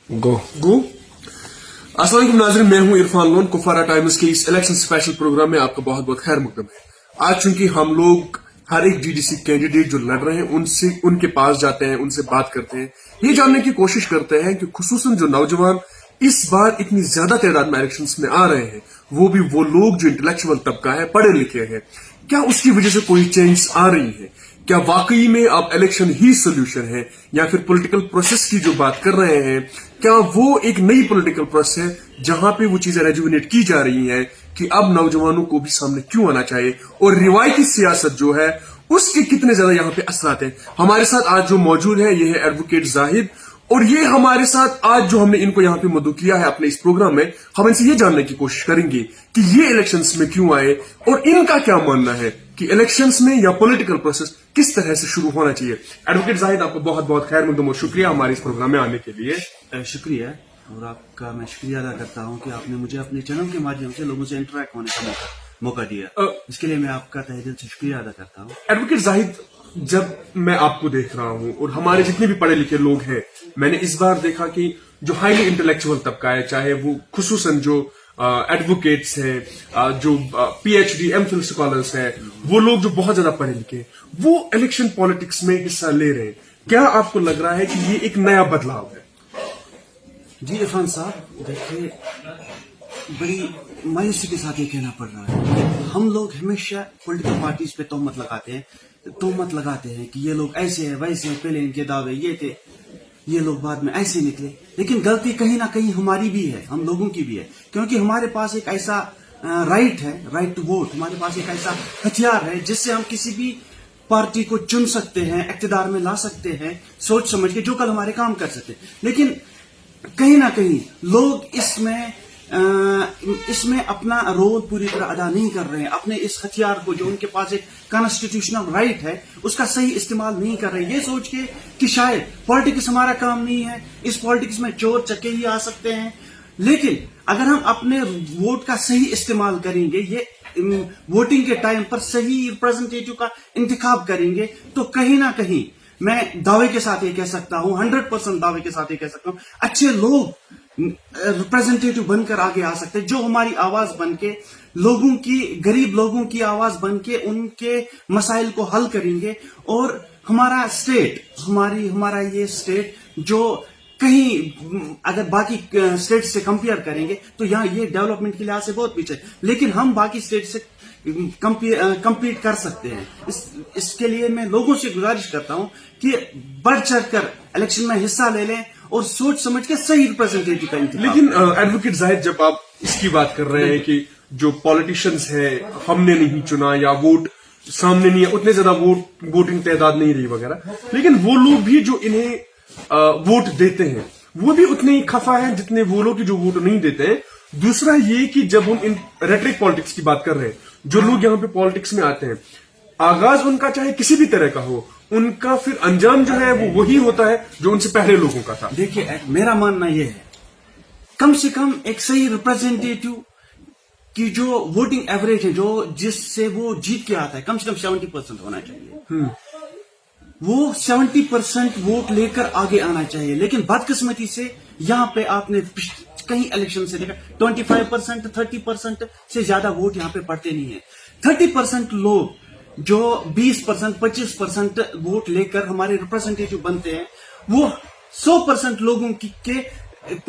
गो अस्सलाम वालेकुम नाज़रीन, मैं हूं इरफान लोन। कुफारा टाइम्स के इस इलेक्शन स्पेशल प्रोग्राम में आपका बहुत बहुत खैर मकदम है। आज चूंकि हम लोग हर एक जीडीसी कैंडिडेट जो लड़ रहे हैं उनसे उनके पास जाते हैं, उनसे बात करते हैं, ये जानने की कोशिश करते हैं कि खुसूसन जो नौजवान इस बार इतनी ज्यादा तादाद में इलेक्शंस में आ रहे हैं, वो भी वो लोग जो इंटेलेक्चुअल तबका है, पढ़े लिखे हैं, क्या उसकी वजह से कोई चेंज आ रही है? क्या वाकई में अब इलेक्शन ही सोल्यूशन है, या फिर पॉलिटिकल प्रोसेस की जो बात कर रहे हैं, क्या वो एक नई पॉलिटिकल प्रोसेस है जहां पे वो चीजें रेजुविनेट की जा रही हैं कि अब नौजवानों को भी सामने क्यों आना चाहिए, और रिवायती सियासत जो है उसके कितने ज्यादा यहाँ पे असरात हैं? हमारे साथ आज जो मौजूद है ये है एडवोकेट जाहिद, और ये हमारे साथ आज जो हमने इनको यहाँ पे मदऊ किया है अपने इस प्रोग्राम में, हम इनसे ये जानने की कोशिश करेंगे कि ये इलेक्शंस में क्यों आए और इनका क्या मानना है कि इलेक्शंस में या पॉलिटिकल प्रोसेस किस तरह से शुरू होना चाहिए। एडवोकेट जाहिद, आपको बहुत बहुत खैर मकदम और शुक्रिया हमारे इस प्रोग्राम में आने के लिए। शुक्रिया, और आपका मैं शुक्रिया अदा करता हूँ कि आपने मुझे अपने चैनल के माध्यम से लोगों से इंटरेक्ट होने का मौका दिया। इसके लिए मैं आपका तहे दिल से शुक्रिया अदा करता हूँ। एडवोकेट जाहिद, जब मैं आपको देख रहा हूं और हमारे जितने भी पढ़े लिखे लोग हैं, मैंने इस बार देखा कि जो हाईली इंटेलेक्चुअल तबका है, चाहे वो खुसूसन जो एडवोकेट्स हैं, जो पीएचडी एमफिल स्कॉलर्स हैं, वो लोग जो बहुत ज्यादा पढ़े लिखे हैं, वो इलेक्शन पॉलिटिक्स में हिस्सा ले रहे हैं। क्या आपको लग रहा है कि ये एक नया बदलाव है? जी इरफान साहब, देखिए, बड़ी मायूसी के साथ ये कहना पड़ रहा है। हम लोग हमेशा पॉलिटिकल पार्टीज पे तोहमत लगाते हैं कि ये लोग ऐसे हैं वैसे हैं, पहले इनके दावे ये थे, ये लोग बाद में ऐसे निकले। लेकिन गलती कहीं ना कहीं हमारी भी है, हम लोगों की भी है, क्योंकि हमारे पास एक ऐसा राइट है, राइट टू वोट, हमारे पास एक ऐसा हथियार है जिससे हम किसी भी पार्टी को चुन सकते हैं, इक़्तिदार में ला सकते हैं, सोच समझ के, जो कल हमारे काम कर सकते हैं। लेकिन कहीं ना कहीं लोग इसमें अपना रोल पूरी तरह अदा नहीं कर रहे हैं। अपने इस हथियार को, जो उनके पास एक कॉन्स्टिट्यूशनल राइट है, उसका सही इस्तेमाल नहीं कर रहे हैं, ये सोच के कि शायद पॉलिटिक्स हमारा काम नहीं है, इस पॉलिटिक्स में चोर चक्के ही आ सकते हैं। लेकिन अगर हम अपने वोट का सही इस्तेमाल करेंगे, ये वोटिंग के टाइम पर सही रिप्रेजेंटेटिव का इंतखाब करेंगे, तो कहीं ना कहीं मैं दावे के साथ ये कह सकता हूं, 100% दावे के साथ ये कह सकता हूं, अच्छे लोग रिप्रेजेंटेटिव बनकर आगे आ सकते हैं, जो हमारी आवाज बनके लोगों की, गरीब लोगों की आवाज बनके उनके मसाइल को हल करेंगे। और हमारा स्टेट, हमारा ये स्टेट जो कहीं अगर बाकी स्टेट से कंपेयर करेंगे तो यहाँ ये डेवलपमेंट के लिहाज से बहुत पीछे है, लेकिन हम बाकी स्टेट से कंपीट कर सकते हैं। इसके लिए मैं लोगों से गुजारिश करता हूं कि बढ़ चढ़कर इलेक्शन में हिस्सा ले लें और सोच समझ के सही रिप्रेजेंटेटिव का इंतखाब। लेकिन एडवोकेट जाहिद, जब आप इसकी बात कर रहे हैं कि जो पॉलिटिशियंस है हमने नहीं चुना या वोट सामने नहीं है, उतने ज्यादा वोटिंग तादाद नहीं रही वगैरह, लेकिन वो लोग भी जो इन्हें वोट देते हैं वो भी उतने ही खफा हैं जितने वो लोग जो वोट नहीं देते हैं। दूसरा ये कि जब हम इन रेटरिक पॉलिटिक्स की बात कर रहे हैं, जो लोग यहाँ पे पॉलिटिक्स में आते हैं, आगाज उनका चाहे किसी भी तरह का हो, उनका फिर अंजाम जो है वो वही होता है जो उनसे पहले लोगों का था। देखिए, मेरा मानना यह है, कम से कम एक सही रिप्रेजेंटेटिव की जो वोटिंग एवरेज है, जो जिससे वो जीत के आता है, कम से कम 70% होना चाहिए। वो 70% वोट लेकर आगे आना चाहिए। लेकिन बदकिस्मती से यहाँ पे आपने कई इलेक्शन से देखा 25%, 30% से ज्यादा वोट यहाँ पे पड़ते नहीं है। 30% लोग जो 20%, 25% वोट लेकर हमारे रिप्रेजेंटेटिव बनते हैं, वो 100% लोगों के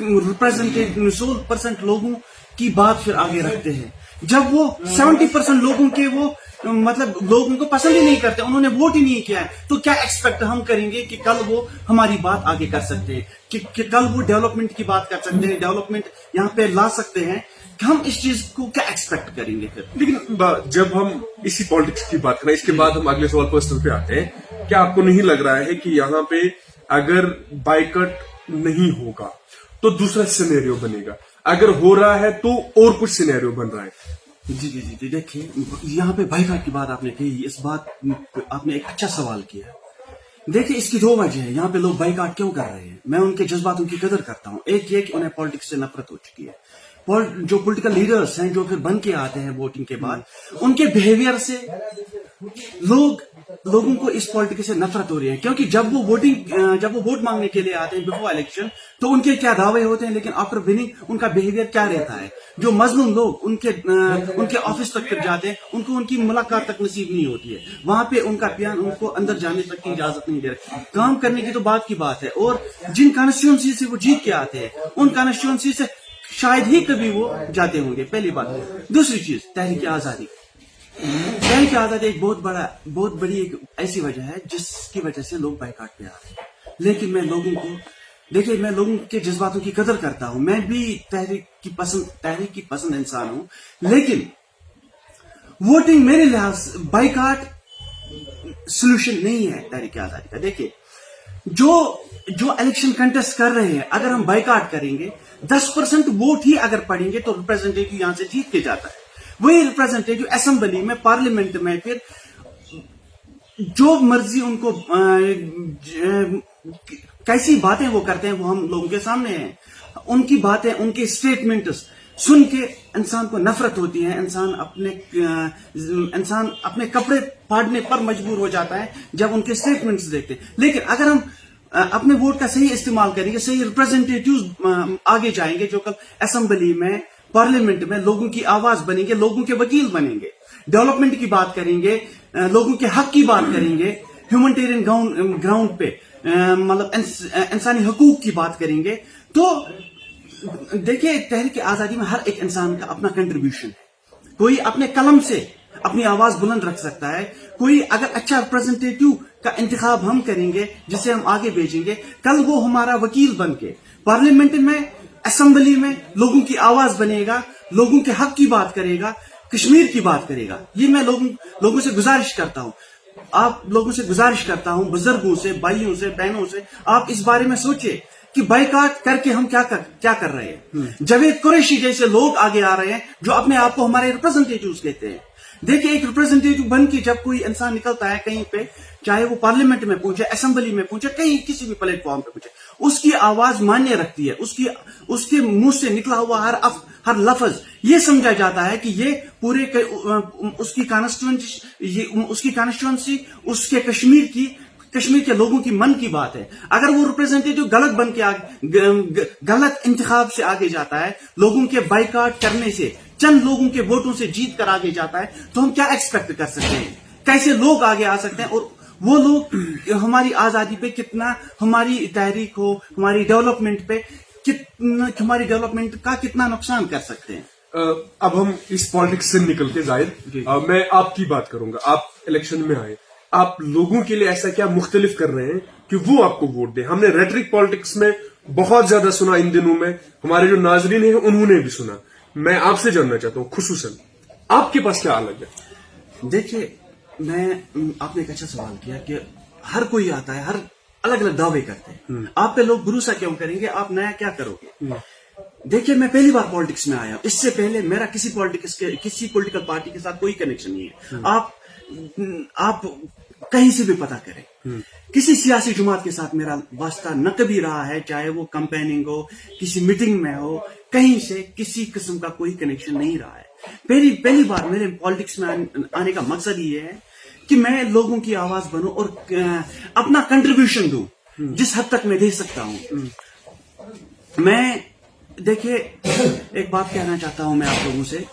रिप्रेजेंटेटिव 100% लोगों की बात फिर आगे रखते हैं। जब वो 70% लोगों के वो मतलब लोगों को पसंद ही नहीं करते, उन्होंने वोट ही नहीं किया है, तो क्या एक्सपेक्ट हम करेंगे कि कल वो हमारी बात आगे कर सकते हैं, कि कल वो डेवलपमेंट की बात कर सकते हैं, डेवलपमेंट यहाँ पे ला सकते हैं, कि हम इस चीज को क्या एक्सपेक्ट करेंगे फिर? लेकिन जब हम इसी पॉलिटिक्स की बात करें, इसके बाद हम अगले सवाल पर्सनल पे आते हैं। क्या आपको नहीं लग रहा है कि यहाँ पे अगर बाइकट नहीं होगा तो दूसरा सिनेरियो बनेगा, अगर हो रहा है तो और कुछ सिनेरियो बन रहा है? जी, देखिए, यहाँ पे बाइकाट की बात आपने कही, इस बात आपने एक अच्छा सवाल किया। देखिए, इसकी दो वजह है, यहाँ पे लोग बाइकाट क्यों कर रहे हैं। मैं उनके जज्बातों की कदर करता हूँ। एक ये कि उन्हें पॉलिटिक्स से नफरत हो चुकी है। जो पॉलिटिकल लीडर्स हैं, जो फिर बन के आते हैं वोटिंग के बाद, उनके बिहेवियर से लोग लोगों को इस पॉलिटिक्स से नफरत हो रही है, क्योंकि जब वो वोट मांगने के लिए आते हैं बिफोर इलेक्शन, तो उनके क्या दावे होते हैं, लेकिन आफ्टर विनिंग उनका बिहेवियर क्या रहता है। जो मजलूम लोग उनके ऑफिस तक फिर जाते हैं, उनको उनकी मुलाकात तक नसीब नहीं होती है, वहां पे उनका बयान उनको अंदर जाने तक की इजाजत नहीं दे रहे। काम करने की तो बात की बात है, और जिन कॉन्स्टिट्यूंसी से वो जीत के आते हैं उन कॉन्स्टिट्यूंसी से शायद ही कभी वो जाते होंगे, पहली बात। दूसरी चीज, तहरीक आजादी एक बहुत बड़ी एक ऐसी वजह है जिसकी वजह से लोग बाइकाट पे आ रहे हैं। लेकिन मैं लोगों के जज्बातों की कदर करता हूं, मैं भी तहरीक की पसंद इंसान हूं, लेकिन वोटिंग मेरे लिहाज बाइकाट सोल्यूशन नहीं है तहरीक आजादी का। देखिए, जो इलेक्शन कंटेस्ट कर रहे हैं, अगर हम बाइकाट करेंगे, 10% वोट ही अगर पड़ेंगे तो रिप्रेजेंटेटिव यहां से जीत के जाता है। वही रिप्रेजेंटेटिव असेंबली में, पार्लियामेंट में फिर जो मर्जी उनको कैसी बातें वो करते हैं, वो हम लोगों के सामने है। उनकी बातें, उनके स्टेटमेंट्स सुन के इंसान को नफरत होती है, इंसान अपने कपड़े फाड़ने पर मजबूर हो जाता है जब उनके स्टेटमेंट्स देखते हैं। लेकिन अगर हम अपने वोट का सही इस्तेमाल करेंगे, सही रिप्रेजेंटेटिव आगे जाएंगे, जो कल असेंबली में, पार्लियामेंट में लोगों की आवाज बनेंगे, लोगों के वकील बनेंगे, डेवलपमेंट की बात करेंगे, लोगों के हक की बात करेंगे, ह्यूमैनिटेरियन ग्राउंड पे मतलब इंसानी हकूक की बात करेंगे, तो देखिए, तहरीक आजादी में हर एक इंसान का अपना कंट्रीब्यूशन है। कोई अपने कलम से अपनी आवाज बुलंद रख सकता है, कोई अगर अच्छा रिप्रेजेंटेटिव का इंतखाब हम करेंगे जिसे हम आगे भेजेंगे, कल वो हमारा वकील बन के पार्लियामेंट में, असेंबली में लोगों की आवाज बनेगा, लोगों के हक की बात करेगा, कश्मीर की बात करेगा। ये मैं लोगों से गुजारिश करता हूं, आप लोगों से गुजारिश करता हूं, बुजुर्गों से, भाइयों से, बहनों से, आप इस बारे में सोचिए कि बाइकाट करके हम क्या कर रहे हैं। जावेद कुरैशी जैसे लोग आगे आ रहे हैं जो अपने आप को हमारे रिप्रेजेंटेटिव्स कहते हैं। देखिए, एक रिप्रेजेंटेटिव बन के जब कोई इंसान निकलता है कहीं पे, चाहे वो पार्लियामेंट में पहुंचे, असेंबली में पहुंचे, कहीं किसी भी प्लेटफॉर्म पे पहुंचे, उसकी आवाज मान्य रखती है, उसके मुंह से निकला हुआ हर लफ्ज ये समझा जाता है कि ये पूरे उसकी कॉन्स्टिट्यूंसी, उसके कश्मीर के लोगों की मन की बात है। अगर वो रिप्रेजेंटेटिव गलत बन के गलत इंतखाब से आगे जाता है, लोगों के बाइकाट करने से, चंद लोगों के वोटों से जीत कर आगे जाता है, तो हम क्या एक्सपेक्ट कर सकते हैं? कैसे लोग आगे आ सकते हैं? और वो लोग हमारी आजादी पे कितना, हमारी तहरीक हो, हमारी डेवलपमेंट पे हमारी डेवलपमेंट का कितना नुकसान कर सकते हैं? अब हम इस पॉलिटिक्स से निकल के जाहिर, मैं आपकी बात करूंगा। आप इलेक्शन में आए, आप लोगों के लिए ऐसा क्या मुख्तलिफ कर रहे हैं कि वो आपको वोट दे? हमने रेटरिक पॉलिटिक्स में बहुत ज्यादा सुना इन दिनों में, हमारे जो नाजरीन हैं उन्होंने भी सुना। मैं आपसे जानना चाहता हूं खुसूसन, आपके पास क्या अलग है? देखिए, आपने एक अच्छा सवाल किया कि हर कोई आता है, हर अलग अलग दावे करते हैं। आप पे लोग भरोसा क्यों करेंगे? आप नया क्या करोगे? देखिए, मैं पहली बार पॉलिटिक्स में आया हूं, इससे पहले मेरा किसी पॉलिटिकल पार्टी के साथ कोई कनेक्शन नहीं है। आप कहीं से भी पता करें, किसी सियासी जमात के साथ मेरा वास्ता न कभी रहा है, चाहे वो कैंपेनिंग हो, किसी मीटिंग में हो, कहीं से किसी किस्म का कोई कनेक्शन नहीं रहा है। पहली बार मेरे पॉलिटिक्स में आने का मकसद ये है कि मैं लोगों की आवाज बनूं और अपना कंट्रीब्यूशन दूं जिस हद तक मैं दे सकता हूं। मैं देखिए, एक बात कहना चाहता हूं मैं आप लोगों से,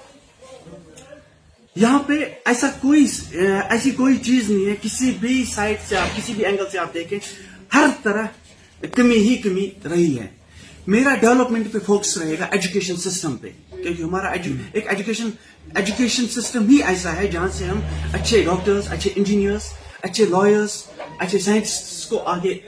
यहाँ पे ऐसी कोई चीज नहीं है, किसी भी साइड से आप, किसी भी एंगल से आप देखें, हर तरह कमी ही कमी रही है। मेरा डेवलपमेंट पे फोकस रहेगा, एजुकेशन सिस्टम पे, क्योंकि हमारा एक एजुकेशन सिस्टम ही ऐसा है जहां से हम अच्छे डॉक्टर्स, अच्छे इंजीनियर्स, अच्छे लॉयर्स, अच्छे साइंटिस्ट्स को आगे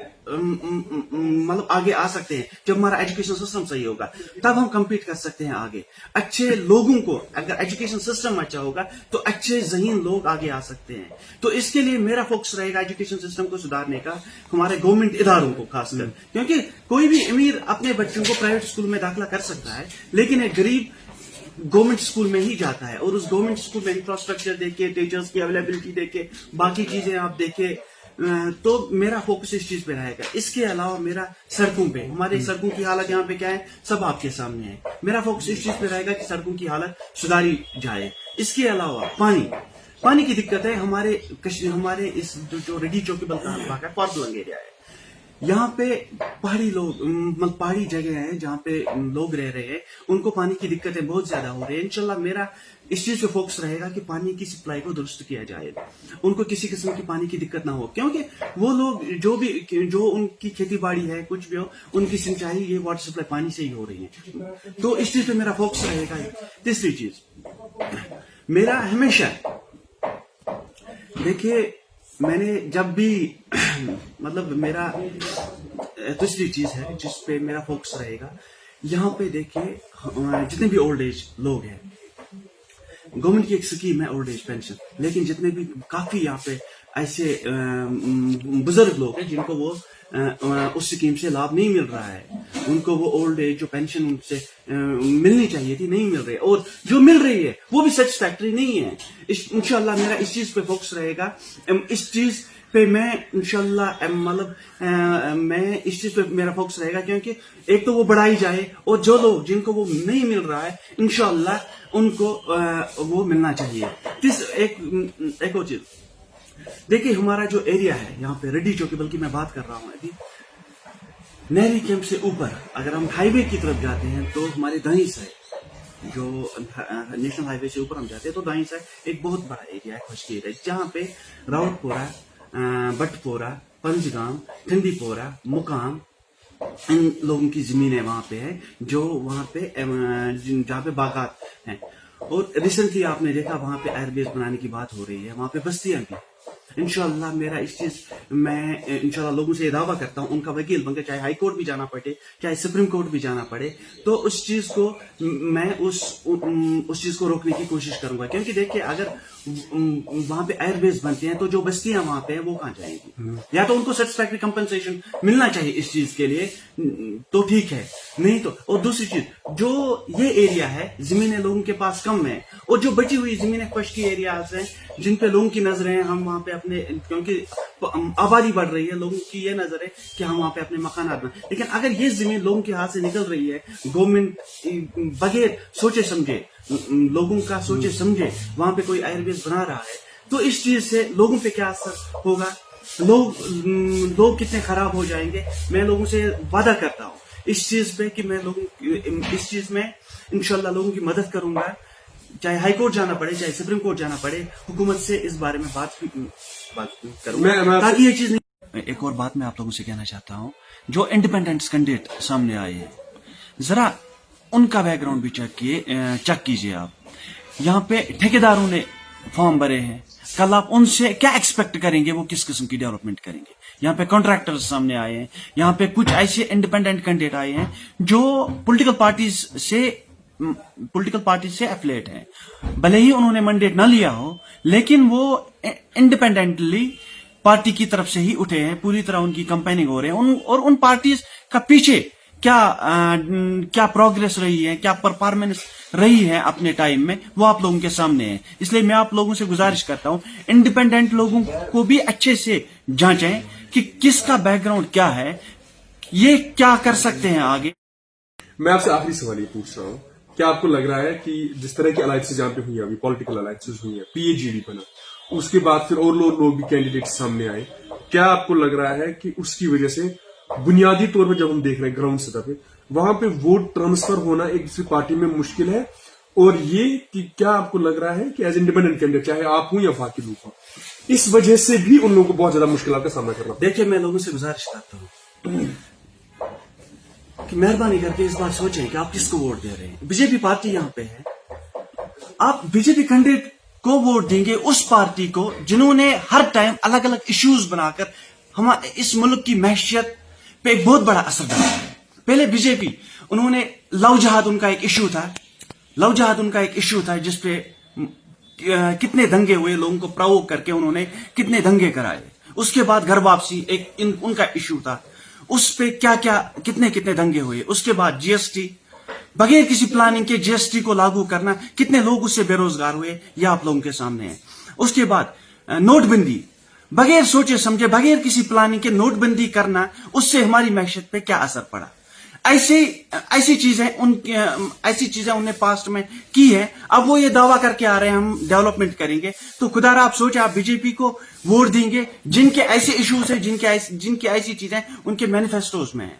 आ सकते हैं। जब हमारा एजुकेशन सिस्टम सही होगा, तब हम कम्पीट कर सकते हैं आगे। अच्छे लोगों को, अगर एजुकेशन सिस्टम अच्छा होगा तो अच्छे ज़हीन लोग आगे आ सकते हैं। तो इसके लिए मेरा फोकस रहेगा एजुकेशन सिस्टम को सुधारने का, हमारे गवर्नमेंट इदारों को खासकर, क्योंकि कोई भी अमीर अपने बच्चों को प्राइवेट स्कूल में दाखिला कर सकता है, लेकिन एक गरीब गवर्नमेंट स्कूल में ही जाता है, और उस गवर्नमेंट स्कूल में इंफ्रास्ट्रक्चर देखे, टीचर्स की अवेलेबिलिटी देखे, बाकी चीजें आप देखे, तो मेरा फोकस इस चीज पे रहेगा। इसके अलावा मेरा सड़कों पे, हमारे सड़कों की हालत यहाँ पे क्या है, सब आपके सामने है। मेरा फोकस इस चीज पे रहेगा कि सड़कों की हालत सुधारी जाए। इसके अलावा پانی کی دقت ہے ہمارے اس جو ریڈی چوکیبل کا علاقہ ہے پارسلنگ ایریا ہے، یہاں پہ پہاڑی جگہ ہیں جہاں پہ لوگ رہ رہے ہیں، ان کو پانی کی دقتیں بہت زیادہ ہو رہی ہیں. انشاءاللہ میرا اس چیز پہ فوکس رہے گا کہ پانی کی سپلائی کو درست کیا جائے، ان کو کسی قسم کی پانی کی دقت نہ ہو، کیونکہ وہ لوگ جو ان کی کھیتی باڑی ہے کچھ بھی ہو، ان کی سنچائی یہ واٹر سپلائی پانی سے ہی ہو رہی ہے. تو اس چیز پہ میرا فوکس رہے گا. تیسری چیز میرا ہمیشہ، دیکھیے میں نے جب بھی مطلب میرا تیسری چیز ہے جس پہ میرا فوکس رہے گا، یہاں پہ دیکھیے جتنے بھی اولڈ ایج لوگ ہیں، گورنمنٹ کی ایک اسکیم ہے اولڈ ایج پینشن، لیکن جتنے بھی کافی یہاں پہ ایسے بزرگ لوگ ہیں جن کو وہ اس اسکیم سے لابھ نہیں مل رہا ہے، ان کو وہ اولڈ ایج جو پینشن ان سے ملنی چاہیے تھی نہیں مل رہی، اور جو مل رہی ہے وہ بھی سیٹسفیکٹری نہیں ہے. انشاءاللہ میرا اس چیز پہ فوکس رہے گا. اس چیز پہ میں انشاءاللہ مطلب میں اس چیز پہ میرا فوکس رہے گا، کیونکہ ایک تو وہ بڑھائی جائے، اور جو لوگ جن کو وہ نہیں مل رہا ہے انشاءاللہ ان کو وہ ملنا چاہیے. ایک اور چیز دیکھیے، ہمارا جو ایریا ہے یہاں پہ ریڈی چوکیبل کی میں بات کر رہا ہوں ابھی، نہری کیمپ سے اوپر اگر ہم ہائی وے کی طرف جاتے ہیں تو ہمارے دائیں سائڈ جو نیشنل ہائی وے سے اوپر ہم جاتے ہیں تو دائیں سائڈ ایک بہت بڑا ایریا ہے خشکی ایریا، جہاں پہ راوت پورہ، بٹ پورہ، پنجگام، ٹھنڈی پورہ، مقام، ان لوگوں کی زمینیں وہاں پہ ہے جو وہاں پہ جہاں پہ باغات ہیں. اور ریسنٹلی آپ نے دیکھا وہاں پہ ایئر بیس بنانے کی بات ہو رہی ہے، وہاں پہ بستیاں بھی. انشاءاللہ میرا اس چیز میں انشاءاللہ لوگوں سے یہ دعویٰ کرتا ہوں، ان کا وکیل بن کے چاہے ہائی کورٹ بھی جانا پڑے، چاہے سپریم کورٹ بھی جانا پڑے، تو اس چیز کو میں اس چیز کو روکنے کی کوشش کروں گا. کیونکہ دیکھیے اگر وہاں پہ ایئر بیس بنتے ہیں تو جو بستیاں وہاں پہ ہیں وہ کہاں جائیں گی؟ یا تو ان کو سیٹسفیکٹری کمپنسیشن ملنا چاہیے اس چیز کے لیے تو ٹھیک ہے، نہیں تو. اور دوسری چیز، جو یہ ایریا ہے زمینیں لوگوں کے پاس کم ہیں، اور جو بچی ہوئی زمینیں خشکی ایریاز ہیں جن پہ لوگوں کی نظریں ہیں، ہم وہاں پہ اپنے، کیونکہ آبادی بڑھ رہی ہے، لوگوں کی یہ نظر ہے کہ ہم وہاں پہ اپنے مکانات بنائیں، لیکن اگر یہ زمین لوگوں کے ہاتھ سے نکل رہی ہے، گورنمنٹ بغیر سوچے سمجھے، لوگوں کا سوچے سمجھے وہاں پہ کوئی ایئر بیس بنا رہا ہے، تو اس چیز سے لوگوں پہ کیا اثر ہوگا؟ لوگ کتنے خراب ہو جائیں گے. میں لوگوں سے وعدہ کرتا ہوں اس چیز پہ کہ میں اس چیز میں انشاءاللہ لوگوں کی مدد کروں گا، چاہے ہائی کورٹ جانا پڑے، چاہے سپریم کورٹ جانا پڑے، حکومت سے اس بارے میں بات کروں گا تاکہ یہ چیز نہیں. ایک اور بات میں آپ لوگوں سے کہنا چاہتا ہوں، جو انڈیپینڈنٹ کینڈیڈیٹ سامنے آئے ہیں، ذرا ان کا بیک گراؤنڈ بھی چیک کیجئے. آپ یہاں پہ ٹھیکیداروں نے فارم بھرے ہیں، کل آپ ان سے کیا ایکسپیکٹ کریں گے؟ وہ کس قسم کی ڈیولپمنٹ کریں گے؟ یہاں پہ کانٹریکٹرز سامنے آئے ہیں، یہاں پہ کچھ ایسے انڈیپینڈنٹ کینڈیڈیٹ آئے ہیں جو پولیٹیکل پارٹیز سے ایفیلیٹ ہیں، بھلے ہی انہوں نے مینڈیٹ نہ لیا ہو، لیکن وہ انڈیپینڈنٹلی پارٹی کی طرف سے ہی اٹھے ہیں، پوری طرح ان کی کمپیننگ ہو رہے ہیں، اور ان پارٹیز کا پیچھے کیا پروگریس رہی ہے، کیا پرفارمنس رہی ہے اپنے ٹائم میں، وہ آپ لوگوں کے سامنے ہے. اس لیے میں آپ لوگوں سے گزارش کرتا ہوں انڈیپینڈنٹ لوگوں کو بھی اچھے سے جانچیں کہ کس کا بیک گراؤنڈ کیا ہے، یہ کیا کر سکتے ہیں آگے. میں آپ سے آخری سوال یہ پوچھ رہا ہوں، کیا آپ کو لگ رہا ہے کہ جس طرح کی الائنسز جہاں پہ ہوئی ہیں، ابھی پولیٹیکل الائنسز ہوئی ہیں، پی اے جی ڈی بنا، اس کے بعد پھر اور لوگ بھی کینڈیڈیٹ سامنے آئے، کیا آپ کو لگ رہا ہے کہ اس کی وجہ سے بنیادی طور پر جب ہم دیکھ رہے ہیں گراؤنڈ سطح پہ، وہاں پہ ووٹ ٹرانسفر ہونا ایک دوسری پارٹی میں مشکل ہے؟ اور یہ کہ کیا آپ کو لگ رہا ہے کہ ایز انڈیپینڈنٹ کینڈیڈیٹ، چاہے آپ ہوں یا باقی لوگ ہوں، اس وجہ سے بھی ان لوگوں کو بہت زیادہ مشکلات کا سامنا کرنا؟ دیکھیے میں لوگوں سے گزارش کرتا ہوں کہ مہربانی کر کے اس بات سوچیں کہ آپ کس کو ووٹ دے رہے ہیں. بی جے پی پارٹی یہاں پہ ہے، آپ بی جے پی کینڈیڈیٹ کو ووٹ دیں گے اس پارٹی کو جنہوں نے ہر ٹائم الگ الگ ایشوز بنا کر ہمارے اس ملک کی معیشت پہ ایک بہت بڑا اثر ڈالا ہے. پہلے بی جے پی، انہوں نے لو جہاد ان کا ایک ایشو تھا، جس پہ کتنے دنگے ہوئے، لوگوں کو پراوک کر کے انہوں نے کتنے دنگے کرائے. اس کے بعد گھر واپسی ایک ان کا ایشو تھا، اس پہ کتنے دنگے ہوئے. اس کے بعد جی ایس ٹی، بغیر کسی پلاننگ کے جی ایس ٹی کو لاگو کرنا، کتنے لوگ اس سے بے روزگار ہوئے، یہ آپ لوگوں کے سامنے ہے. اس کے بعد نوٹ بندی، بغیر سوچے سمجھے، بغیر کسی پلاننگ کے نوٹ بندی کرنا، اس سے ہماری معیشت پہ کیا اثر پڑا. ऐसी चीजें उन्हें पास्ट में की है। अब वो ये दावा करके आ रहे हैं हम डेवलपमेंट करेंगे। तो खुदारा आप सोचे, आप बीजेपी को वोट देंगे जिनके ऐसे इश्यूज हैं, जिनकी ऐसी चीजें उनके मैनिफेस्टोज में है।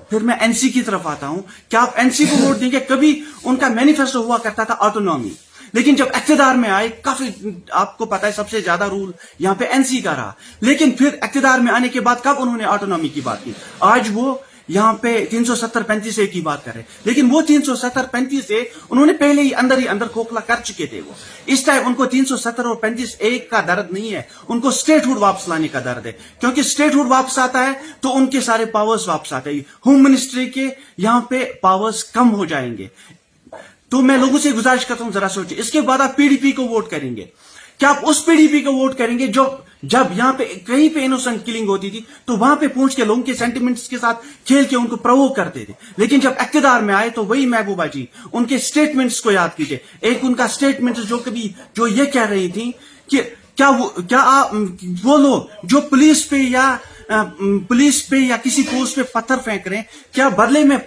फिर मैं एनसी की तरफ आता हूं। क्या आप एनसी को वोट देंगे? कभी उनका मैनिफेस्टो हुआ करता था ऑटोनॉमी, लेकिन जब इख्तिदार में आए, काफी आपको पता है सबसे ज्यादा रूल यहां पे एनसी का रहा। लेकिन फिर इख्तिदार में आने के बाद कब उन्होंने ऑटोनॉमी की बात की? आज वो यहां पे 370-35 की बात कर रहे हैं। लेकिन वो 370-35 से उन्होंने पहले ही अंदर खोखला कर चुके थे। वो इस टाइम उनको 370 और 35 का दर्द नहीं है, उनको स्टेटहुड वापस लाने का दर्द है। क्योंकि स्टेटहुड वापस आता है तो उनके सारे पावर्स वापस आते हैं। होम मिनिस्ट्री के यहां पे पावर्स कम हो जाएंगे। तो मैं लोगों से गुजारिश करता हूं, जरा सोचिए, इसके बाद आप पीडीपी को वोट करेंगे। क्या आप उस पीडीपी को वोट करेंगे जब यहां पे कहीं पे इनोसेंट किलिंग होती थी तो वहां पे पहुंच के लोगों के सेंटिमेंट्स के साथ खेल के उनको प्रोवोक करते थे? लेकिन जब इख्तिदार में आए तो वही महबूबा जी, उनके स्टेटमेंट्स को याद कीजिए। एक उनका स्टेटमेंट जो ये कह रही थी कि वो लोग जो पुलिस पे या किसी पोस्ट पे पत्थर फेंक रहे हैं, क्या बदले में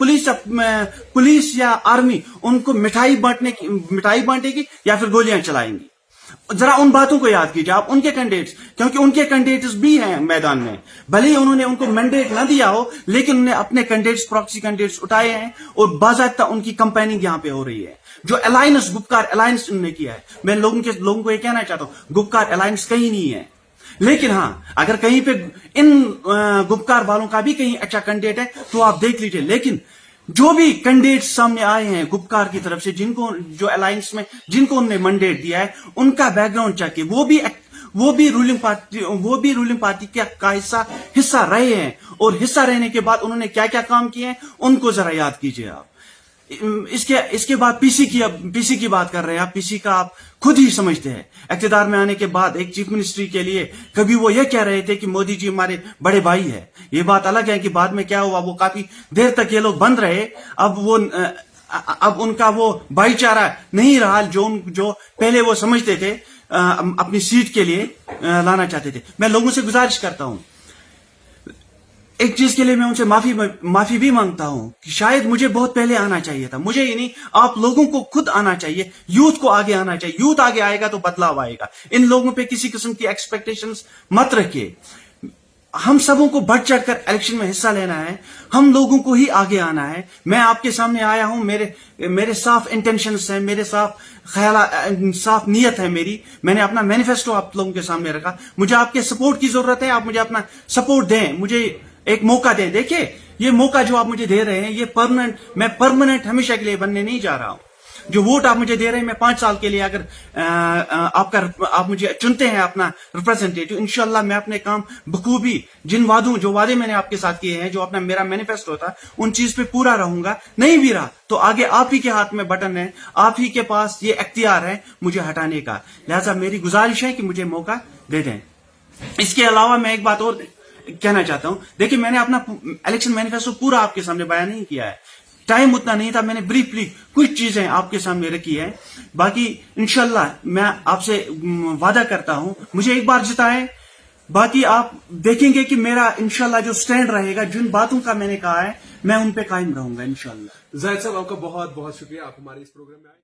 पुलिस या आर्मी उनको मिठाई बांटेगी या फिर गोलियां चलाएंगी? जरा उन बातों को याद कीजिए आप, उनके कैंडिडेट्स, क्योंकि उनके कैंडिडेट्स भी हैं मैदान में। भले ही उन्होंने उनको मैंडेट ना दिया हो, लेकिन उन्हें अपने कैंडिडेट्स, प्रॉक्सी कैंडिडेट्स उठाए हैं और बाकायदा उनकी कैंपेनिंग यहां पे हो रही है। जो अलायंस, गुपकार अलायंस उन्होंने किया है, मैं लोगों को ये कहना चाहता हूं, गुपकार अलायंस कहीं नहीं है। लेकिन हां, अगर कहीं पे इन गुपकार वालों का भी कहीं अच्छा कैंडिडेट है तो आप देख लीजिए। लेकिन जो भी कैंडिडेट सामने आए हैं गुपकार की तरफ से, जो अलायंस में जिनको उन्होंने मैंडेट दिया है, उनका बैकग्राउंड चेक है। वो भी रूलिंग पार्टी का हिस्सा रहे हैं, और हिस्सा रहने के बाद उन्होंने क्या क्या काम किए हैं उनको जरा याद कीजिए आप। इसके बाद पीसी की बात कर रहे हैं आप। पीसी का आप खुद ही समझते हैं, इख्तिदार में आने के बाद एक चीफ मिनिस्ट्री के लिए कभी वो ये कह रहे थे कि मोदी जी हमारे बड़े भाई है। ये बात अलग है कि बाद में क्या हुआ, वो काफी देर तक ये लोग बंद रहे। अब उनका वो भाईचारा नहीं रहा जो पहले वो समझते थे, अपनी सीट के लिए लाना चाहते थे। मैं लोगों से गुजारिश करता हूं, एक चीज के लिए मैं उनसे माफी भी मांगता हूं कि शायद मुझे बहुत पहले आना चाहिए था। मुझे ही नहीं, आप लोगों को खुद आना चाहिए, यूथ को आगे आना चाहिए। यूथ आगे आएगा तो बदलाव आएगा। इन लोगों पे किसी किस्म की एक्सपेक्टेशंस मत रखिए। हम सबों को बढ़ चढ़कर इलेक्शन में हिस्सा लेना है, हम लोगों को ही आगे आना है। मैं आपके सामने आया हूं, मेरे साफ इंटेंशंस हैं, मेरे साफ नीयत है मेरी। मैंने अपना मैनिफेस्टो आप लोगों के सामने रखा। मुझे आपके सपोर्ट की जरूरत है, आप मुझे अपना सपोर्ट दें, मुझे एक मौका दें। देखिए, ये मौका जो आप मुझे दे रहे हैं, ये मैं परमानेंट हमेशा के लिए बनने नहीं जा रहा हूं। जो वोट आप मुझे दे रहे हैं, मैं 5 साल के लिए अगर आप मुझे चुनते हैं अपना रिप्रेजेंटेटिव, इंशाल्लाह मैं अपने काम बखूबी, जो वादे मैंने आपके साथ किए हैं, जो अपना मेरा मैनिफेस्टो था, उन चीज पे पूरा रहूंगा। नहीं भी रहा तो आगे आप ही के हाथ में बटन है, आप ही के पास ये इख्तियार है मुझे हटाने का। लिहाजा मेरी गुजारिश है कि मुझे मौका दे दें। इसके अलावा मैं एक बात और कहना चाहता हूं। देखिए, मैंने अपना इलेक्शन मैनिफेस्टो पूरा आपके सामने बयान नहीं किया है, टाइम उतना नहीं था। मैंने ब्रीफली कुछ चीजें आपके सामने रखी है। बाकी इंशाल्लाह मैं आपसे वादा करता हूं, मुझे एक बार जिताएं। बाकी आप देखेंगे कि मेरा इंशाल्लाह जो स्टैंड रहेगा, जिन बातों का मैंने कहा है, मैं उन पे कायम रहूंगा इंशाल्लाह। जाहिद साहब, आपका बहुत बहुत शुक्रिया, आप हमारे इस प्रोग्राम में आए।